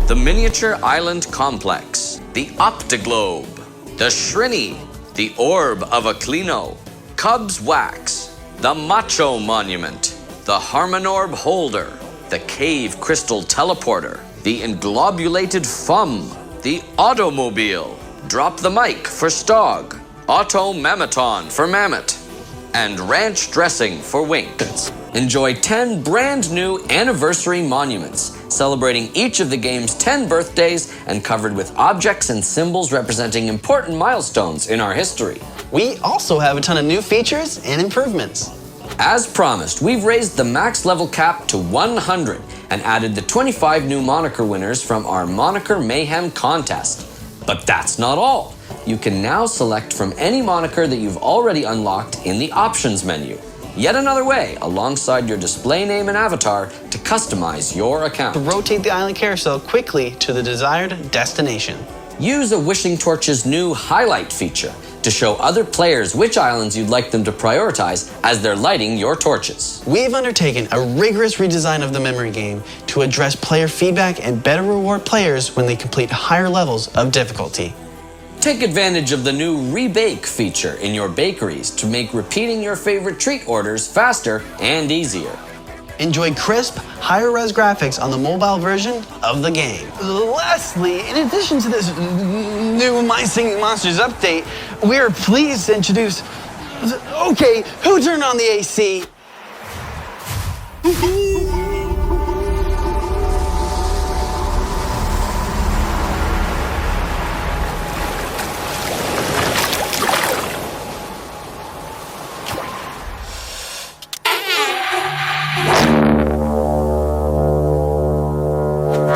The Miniature Island Complex, the Optiglobe, the Shrini, the Orb of Aclino, Cub's Wax, the Macho Monument, the Harmonorb Holder, the Cave Crystal Teleporter, the Englobulated Fum, the Automobile, Drop the Mic for Stog, Auto Mammaton for Mammoth, and Ranch Dressing for Wink. Enjoy 10 brand new anniversary monuments, celebrating each of the game's 10 birthdays and covered with objects and symbols representing important milestones in our history. We also have a ton of new features and improvements. As promised, we've raised the max level cap to 100 and added the 25 new moniker winners from our Moniker Mayhem contest. But that's not all. You can now select from any moniker that you've already unlocked in the options menu. Yet another way, alongside your display name and avatar, to customize your account. To rotate the island carousel quickly to the desired destination. Use a Wishing Torch's new highlight feature to show other players which islands you'd like them to prioritize as they're lighting your torches. We've undertaken a rigorous redesign of the memory game to address player feedback and better reward players when they complete higher levels of difficulty. Take advantage of the new Rebake feature in your bakeries to make repeating your favorite treat orders faster and easier. Enjoy crisp, higher-res graphics on the mobile version of the game. Lastly, in addition to this new My Singing Monsters update, we are pleased to introduce... Okay, who turned on the AC?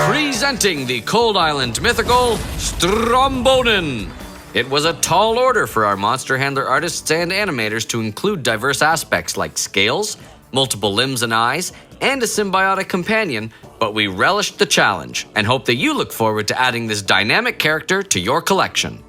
Presenting the Cold Island mythical Strombonen. It was a tall order for our monster handler artists and animators to include diverse aspects like scales, multiple limbs and eyes, and a symbiotic companion, but we relished the challenge and hope that you look forward to adding this dynamic character to your collection.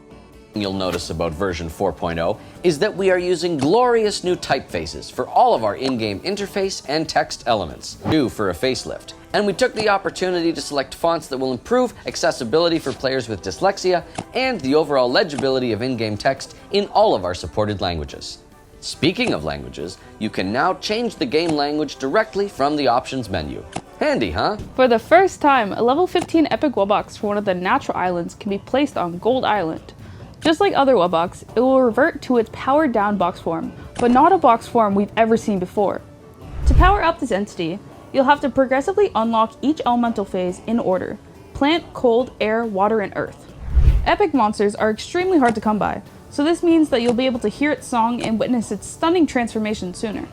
You'll notice about version 4.0 is that we are using glorious new typefaces for all of our in-game interface and text elements, due for a facelift. And we took the opportunity to select fonts that will improve accessibility for players with dyslexia and the overall legibility of in-game text in all of our supported languages. Speaking of languages, you can now change the game language directly from the options menu. Handy, huh? For the first time, a level 15 epic Wubbox for one of the natural islands can be placed on Gold Island. Just like other Wubbox, it will revert to its powered down box form, but not a box form we've ever seen before. To power up this entity, you'll have to progressively unlock each elemental phase in order: plant, cold, air, water, and earth. Epic monsters are extremely hard to come by, so this means that you'll be able to hear its song and witness its stunning transformation sooner.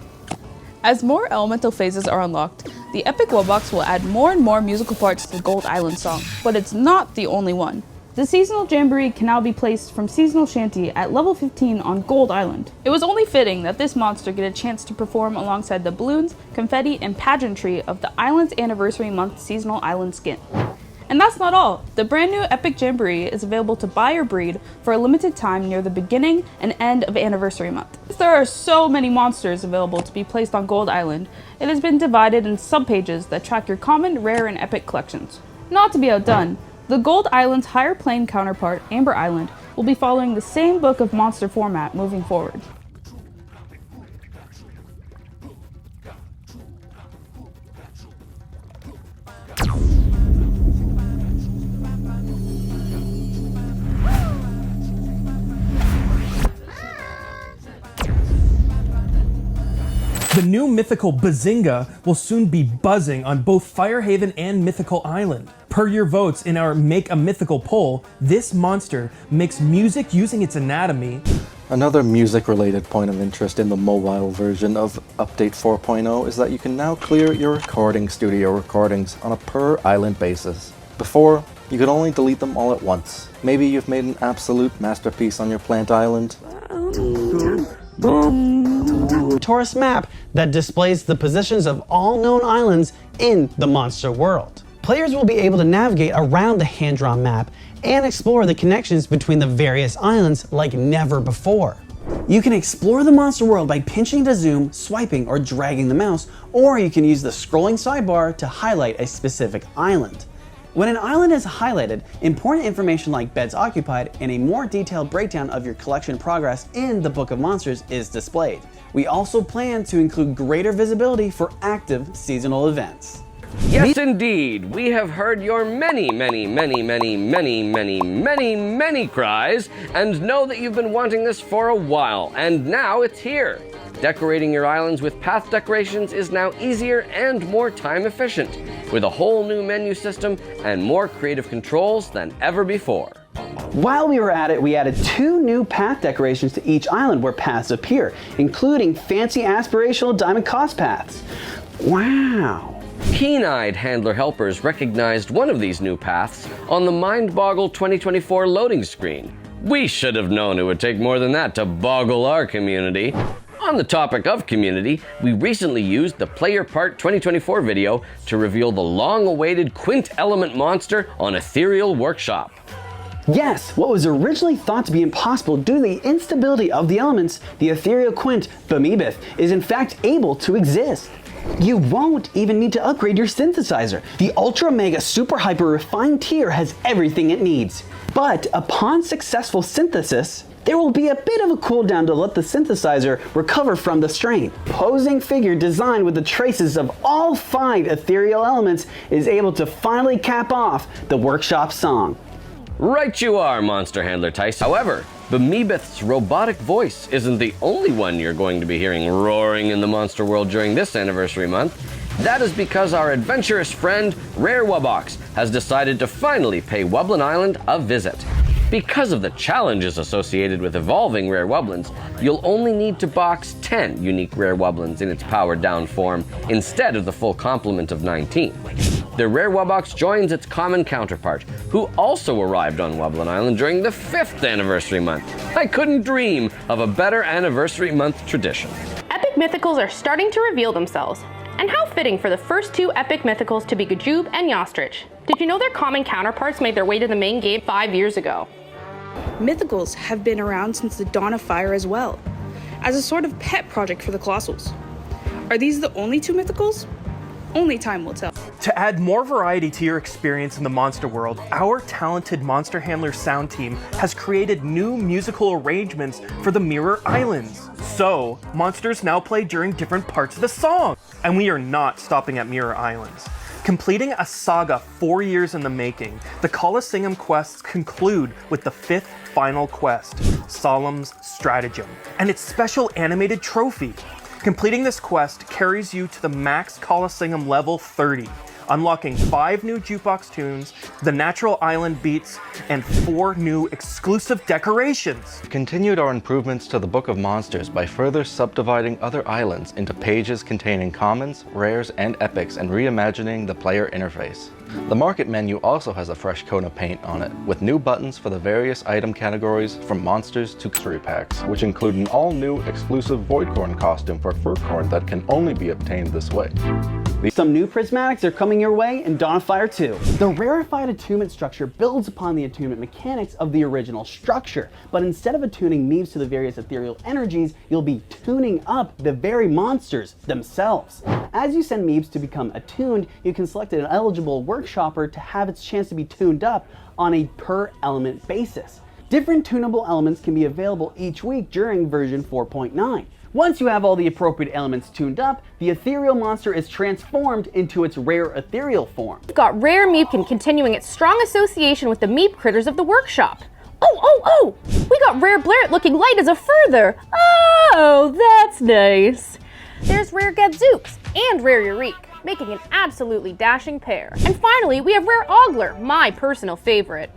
As more elemental phases are unlocked, the epic Wubbox will add more and more musical parts to the Gold Island song, but it's not the only one. The seasonal jamboree can now be placed from seasonal shanty at level 15 on Gold Island. It was only fitting that this monster get a chance to perform alongside the balloons, confetti, and pageantry of the island's Anniversary Month seasonal island skin. And that's not all. The brand new Epic Jamboree is available to buy or breed for a limited time near the beginning and end of Anniversary Month. Since there are so many monsters available to be placed on Gold Island, it has been divided in subpages that track your common, rare, and epic collections. Not to be outdone, the Gold Island's higher plane counterpart, Amber Island, will be following the same Book of Monster format moving forward. The new mythical Bazinga will soon be buzzing on both Firehaven and Mythical Island. Per your votes in our Make a Mythical poll, this monster makes music using its anatomy. Another music-related point of interest in the mobile version of Update 4.0 is that you can now clear your recording studio recordings on a per-island basis. Before, you could only delete them all at once. Maybe you've made an absolute masterpiece on your plant island. Tourist map that displays the positions of all known islands in the monster world. Players will be able to navigate around the hand-drawn map and explore the connections between the various islands like never before. You can explore the monster world by pinching to zoom, swiping, or dragging the mouse, or you can use the scrolling sidebar to highlight a specific island. When an island is highlighted, important information like beds occupied and a more detailed breakdown of your collection progress in the Book of Monsters is displayed. We also plan to include greater visibility for active seasonal events. Yes, indeed. We have heard your many cries and know that you've been wanting this for a while, and now it's here. Decorating your islands with path decorations is now easier and more time efficient, with a whole new menu system and more creative controls than ever before. While we were at it, we added 2 new path decorations to each island where paths appear, including fancy aspirational diamond cost paths. Wow. Keen-eyed handler helpers recognized one of these new paths on the Mindboggle 2024 loading screen. We should have known it would take more than that to boggle our community. On the topic of community, we recently used the Player Part 2024 video to reveal the long-awaited Quint Element monster on Ethereal Workshop. Yes, what was originally thought to be impossible due to the instability of the elements, the Ethereal Quint, Bamebith, is in fact able to exist. You won't even need to upgrade your synthesizer. The Ultra Mega Super Hyper Refined tier has everything it needs. But upon successful synthesis, there will be a bit of a cooldown to let the synthesizer recover from the strain. Posing figure designed with the traces of all 5 ethereal elements is able to finally cap off the workshop song. Right you are, Monster Handler Tice. However, Bamebith's robotic voice isn't the only one you're going to be hearing roaring in the monster world during this anniversary month. That is because our adventurous friend, Rare Wubox, has decided to finally pay Wublin Island a visit. Because of the challenges associated with evolving rare wublins, you'll only need to box 10 unique rare wublins in its powered down form instead of the full complement of 19. The Rare Wubox joins its common counterpart, who also arrived on Wublin Island during the 5th anniversary month. I couldn't dream of a better anniversary month tradition. Epic Mythicals are starting to reveal themselves. And how fitting for the first 2 Epic Mythicals to be Gajoob and Yostrich. Did you know their common counterparts made their way to the main game 5 years ago? Mythicals have been around since the dawn of fire as well, as a sort of pet project for the Colossals. Are these the only 2 Mythicals? Only time will tell. To add more variety to your experience in the monster world, our talented Monster Handler sound team has created new musical arrangements for the Mirror Islands. So, monsters now play during different parts of the song. And we are not stopping at Mirror Islands. Completing a saga 4 years in the making, the Colosseum quests conclude with the 5th final quest, Solemn's Stratagem, and its special animated trophy. Completing this quest carries you to the max Colosseum level 30, unlocking 5 new jukebox tunes, the natural island beats, and 4 new exclusive decorations. We continued our improvements to the Book of Monsters by further subdividing other islands into pages containing commons, rares, and epics, and reimagining the player interface. The market menu also has a fresh coat of paint on it, with new buttons for the various item categories from monsters to mystery packs, which include an all-new exclusive Voidcorn costume for Furcorn that can only be obtained this way. Some new prismatics are coming your way in Dawn of Fire 2. The Rarified attunement structure builds upon the attunement mechanics of the original structure, but instead of attuning Meebs to the various ethereal energies, you'll be tuning up the very monsters themselves. As you send Meebs to become attuned, you can select an eligible workshopper to have its chance to be tuned up on a per element basis. Different tunable elements can be available each week during version 4.9. Once you have all the appropriate elements tuned up, the ethereal monster is transformed into its rare ethereal form. We've got Rare Meepkin continuing its strong association with the Meep critters of the workshop. Oh! We got Rare Blairt looking light as a further. Oh, that's nice. There's Rare Gadzooks and Rare Eurik, making an absolutely dashing pair. And finally, we have Rare Ogler, my personal favorite.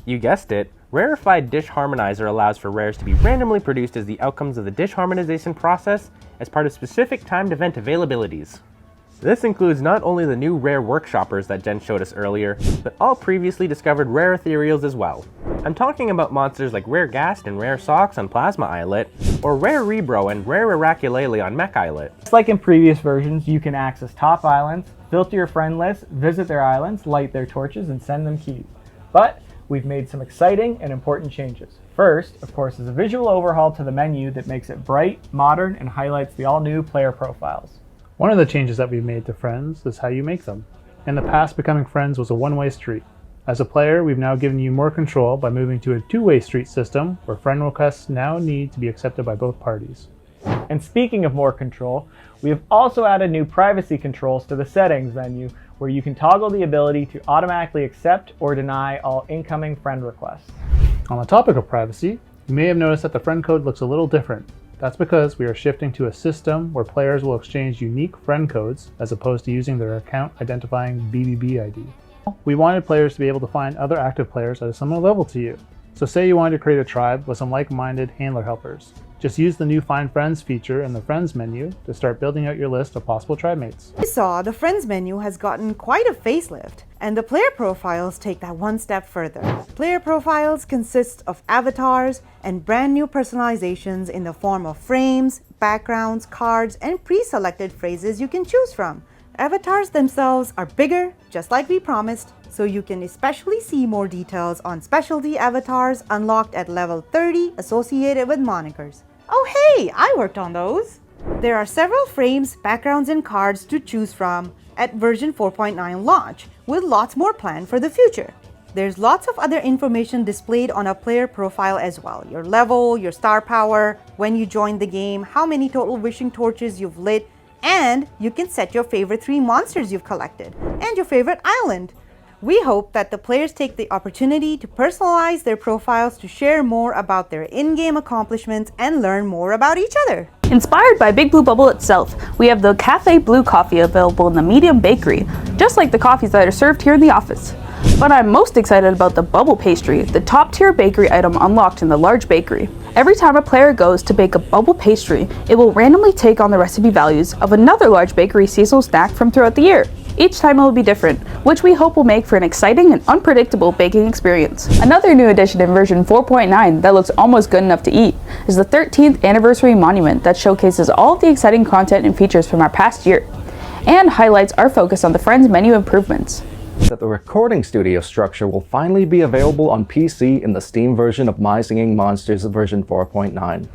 You guessed it. Rarified Dish Harmonizer allows for rares to be randomly produced as the outcomes of the dish harmonization process as part of specific timed event availabilities. This includes not only the new rare workshoppers that Jen showed us earlier, but all previously discovered rare ethereals as well. I'm talking about monsters like Rare Ghast and Rare Socks on Plasma Islet, or Rare Rebro and Rare Iraculele on Mech Islet. Just like in previous versions, you can access top islands, filter your friend list, visit their islands, light their torches, and send them keys. But we've made some exciting and important changes. First, of course, is a visual overhaul to the menu that makes it bright, modern, and highlights the all-new player profiles. One of the changes that we've made to friends is how you make them. In the past, becoming friends was a one-way street. As a player, we've now given you more control by moving to a two-way street system where friend requests now need to be accepted by both parties. And speaking of more control, we have also added new privacy controls to the settings menu where you can toggle the ability to automatically accept or deny all incoming friend requests. On the topic of privacy, you may have noticed that the friend code looks a little different. That's because we are shifting to a system where players will exchange unique friend codes as opposed to using their account identifying BBB ID. We wanted players to be able to find other active players at a similar level to you. So say you wanted to create a tribe with some like-minded handler helpers. Just use the new Find Friends feature in the Friends menu to start building out your list of possible tribe mates. We saw the Friends menu has gotten quite a facelift, and the player profiles take that one step further. Player profiles consist of avatars and brand new personalizations in the form of frames, backgrounds, cards, and pre-selected phrases you can choose from. Avatars themselves are bigger, just like we promised, so you can especially see more details on specialty avatars unlocked at level 30 associated with monikers. Oh hey, I worked on those! There are several frames, backgrounds, and cards to choose from at version 4.9 launch, with lots more planned for the future. There's lots of other information displayed on a player profile as well. Your level, your star power, when you joined the game, how many total wishing torches you've lit, and you can set your favorite 3 monsters you've collected, and your favorite island. We hope that the players take the opportunity to personalize their profiles to share more about their in-game accomplishments and learn more about each other. Inspired by Big Blue Bubble itself, we have the Cafe Blue coffee available in the medium bakery, just like the coffees that are served here in the office. But I'm most excited about the bubble pastry, the top tier bakery item unlocked in the large bakery. Every time a player goes to bake a bubble pastry, it will randomly take on the recipe values of another large bakery seasonal snack from throughout the year. Each time it will be different, which we hope will make for an exciting and unpredictable baking experience. Another new addition in version 4.9 that looks almost good enough to eat is the 13th Anniversary Monument that showcases all of the exciting content and features from our past year, and highlights our focus on the Friends menu improvements. That the recording studio structure will finally be available on PC in the Steam version of My Singing Monsters version 4.9.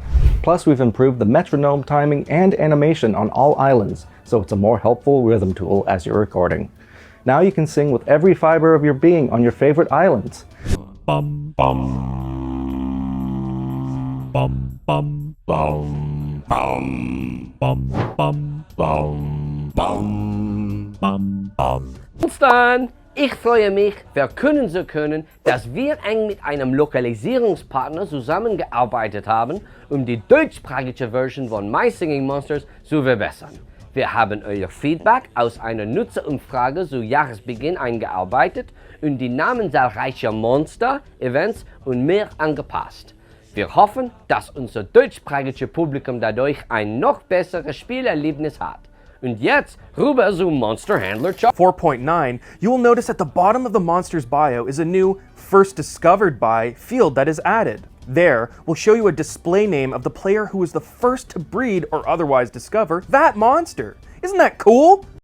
Plus, we've improved the metronome timing and animation on all islands, so it's a more helpful rhythm tool as you're recording. Now you can sing with every fiber of your being on your favorite islands. Bum bum bum bum bum bum bum bum bum bum bum bum. Dann, ich freue mich, verkünden zu können, dass wir eng mit einem Lokalisierungspartner zusammengearbeitet haben, um die deutschsprachige Version von My Singing Monsters zu verbessern. Wir haben euer Feedback aus einer Nutzerumfrage zu Jahresbeginn eingearbeitet und die Namen zahlreicher Monster, Events und mehr angepasst. Wir hoffen, dass unser deutschsprachiges Publikum dadurch ein noch besseres Spielerlebnis hat. Und jetzt rüber zum Monster Handler Chart. 4.9, you will notice at the bottom of the monster's bio is a new First Discovered By field that is added. There, we'll show you a display name of the player who was the first to breed or otherwise discover that monster. Isn't that cool?